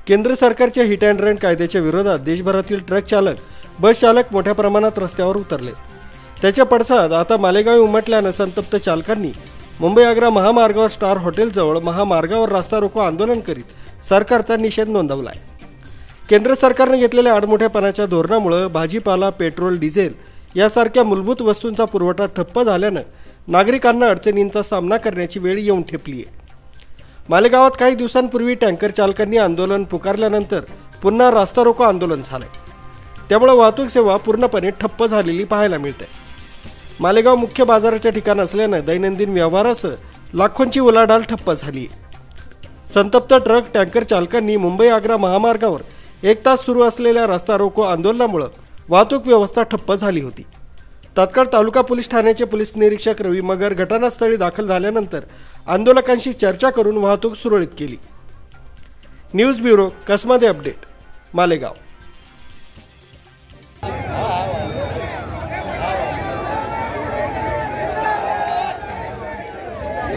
केंद्र सरकारच्या hit and run कायद्याच्या विरोधात देशभरातील ट्रक चालक, बस चालक मोठ्या प्रमाणात रस्त्यावर उतरले। त्याच्या पडसाद आता मालेगाव उमटल्याने संतप्त चालकांनी मुंबई-आग्रा महामार्गावर स्टार हॉटेलजवळ महामार्गावर रास्ता रोको आंदोलन करीत सरकारचा निषेध नोंदवला आहे। केंद्र सरकारने घेतलेल्या आडमुठ्यापणाच्या धोरणामुळे भाजीपाला, पेट्रोल, डिझेल यासारख्या मूलभूत वस्तूंचा पुरवठा ठप्प झाल्याने नागरिकांना अडचणींचा सामना करण्याची वेळ येऊन ठेपली आहे। मालेगावात काही दिवसांपूर्वी टँकर चालकांनी आंदोलन पुकारल्यानंतर पुन्हा रास्ता रोको आंदोलन झालंय। त्यामुळे वाहतूक सेवा पूर्णपणे ठप्प झालेली पाहायला मिळते। मालेगाव मुख्य बाजाराच्या ठिकाण असल्याने दैनंदिन व्यवहारासह लाखोंची उलाढाल ठप्प झाली आहे। संतप्त ट्रक टँकर चालकांनी मुंबई-आग्रा महामार्गावर 1 तास सुरू असलेल्या रास्ता रोको आंदोलनामुळे वाहतूक व्यवस्था ठप्प झाली होती। तात्काळ तालुका पोलीस ठाण्याचे पोलीस निरीक्षक रवी मगर घटनास्थळी दाखल झाल्यानंतर आंदोलकांशी चर्चा करून वाहतूक सुरळीत केली। News bureau, Kasmade update, Malegaon.